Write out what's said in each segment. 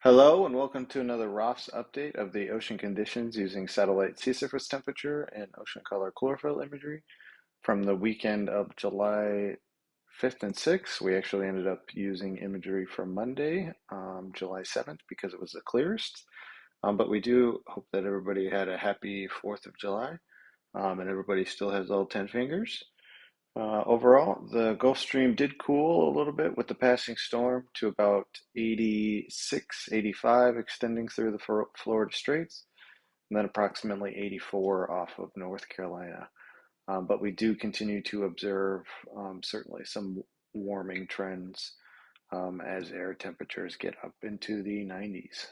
Hello and welcome to another ROFFS update of the ocean conditions using satellite sea surface temperature and ocean color chlorophyll imagery from the weekend of July 5th and 6th. We actually ended up using imagery from Monday, July 7th, because it was the clearest. But we do hope that everybody had a happy 4th of July and everybody still has all 10 fingers. Overall, the Gulf Stream did cool a little bit with the passing storm to about 86, 85, extending through the Florida Straits, and then approximately 84 off of North Carolina. But we do continue to observe certainly some warming trends as air temperatures get up into the 90s.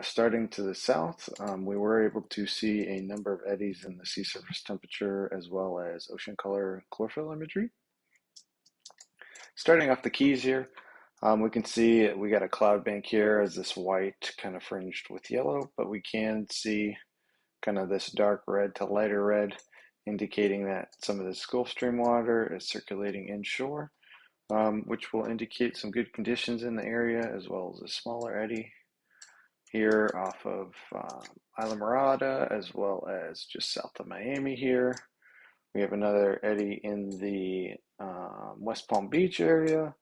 Starting to the south, we were able to see a number of eddies in the sea surface temperature as well as ocean color chlorophyll imagery. Starting off the Keys here, we can see we got a cloud bank here as this white kind of fringed with yellow, but we can see kind of this dark red to lighter red, indicating that some of this Gulf Stream water is circulating inshore, which will indicate some good conditions in the area, as well as a smaller eddy here off of Isla Morada, as well as just south of Miami here. We have another eddy in the West Palm Beach area,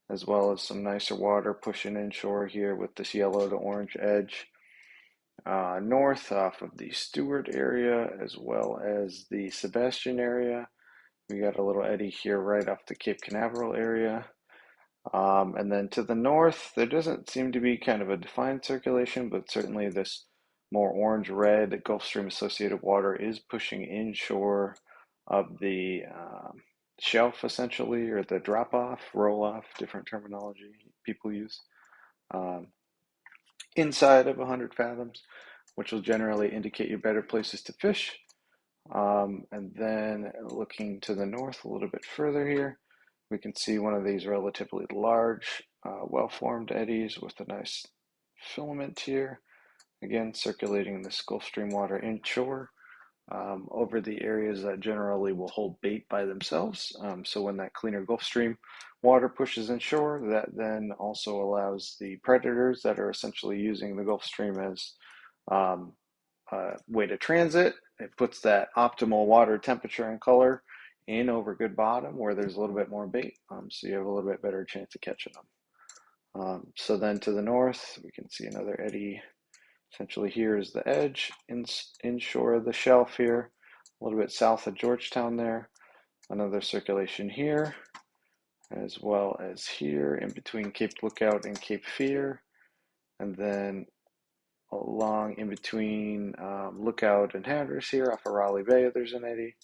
as well as some nicer water pushing inshore here with this yellow to orange edge. North off of the Stewart area, as well as the Sebastian area. We got a little eddy here right off the Cape Canaveral area. And then to the north, there doesn't seem to be kind of a defined circulation, but certainly this more orange-red Gulf Stream associated water is pushing inshore of the shelf, essentially, or the drop-off, roll-off, different terminology people use, inside of 100 fathoms, which will generally indicate you better places to fish. And then looking to the north a little bit further here, we can see one of these relatively large, well-formed eddies with a nice filament here. Again, circulating this Gulf Stream water inshore over the areas that generally will hold bait by themselves. So when that cleaner Gulf Stream water pushes inshore, that then also allows the predators that are essentially using the Gulf Stream as a way to transit. It puts that optimal water temperature and color in over good bottom where there's a little bit more bait, so you have a little bit better chance of catching them. So then to the north, we can see another eddy. Essentially here is the edge, inshore of the shelf here, a little bit south of Georgetown there. Another circulation here, as well as here in between Cape Lookout and Cape Fear. And then along in between Lookout and Hatteras here off of Raleigh Bay, there's an eddy.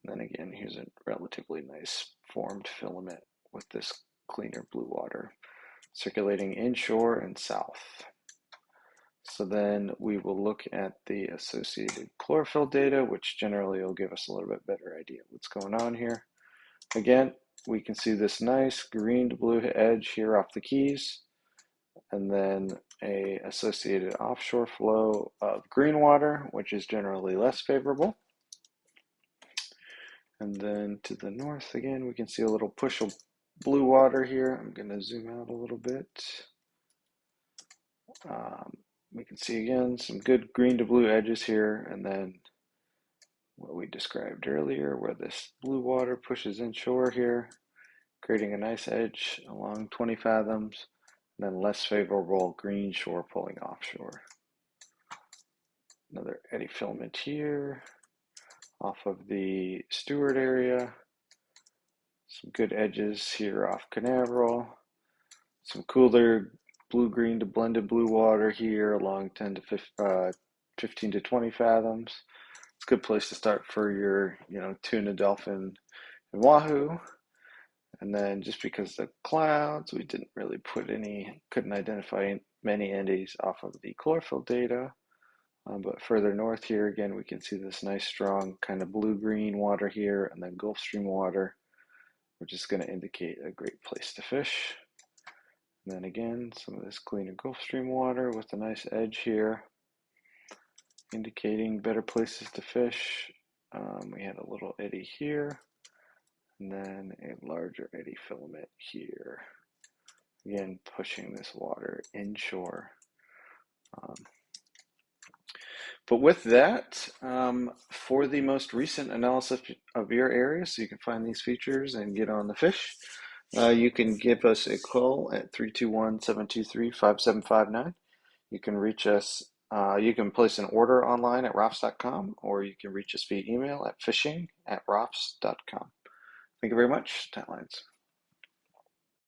And then again, here's a relatively nice formed filament with this cleaner blue water circulating inshore and south. So then we will look at the associated chlorophyll data, which generally will give us a little bit better idea of what's going on here. Again, we can see this nice green to blue edge here off the Keys, and then a associated offshore flow of green water, which is generally less favorable. And then to the north again, we can see a little push of blue water here. I'm going to zoom out a little bit. We can see again some good green to blue edges here, and then what we described earlier where this blue water pushes inshore here, creating a nice edge along 20 fathoms, and then less favorable green shore pulling offshore. Another eddy filament here off of the Stewart area. Some good edges here off Canaveral. Some cooler blue-green to blended blue water here along 10 to 15 to 20 fathoms. It's a good place to start for your, tuna, dolphin, and wahoo. And then just because the clouds, we didn't really couldn't identify many eddies off of the chlorophyll data. But further north here, again, we can see this nice strong kind of blue-green water here, and then Gulf Stream water, which is going to indicate a great place to fish. And then again, some of this cleaner Gulf Stream water with a nice edge here, indicating better places to fish. We had a little eddy here, and then a larger eddy filament here. Again, pushing this water inshore. But with that, for the most recent analysis of your area, so you can find these features and get on the fish, you can give us a call at 321-723-5759. You can reach us, you can place an order online at ROFFS.com, or you can reach us via email at fishing@roffs.com. Thank you very much, Tatlines.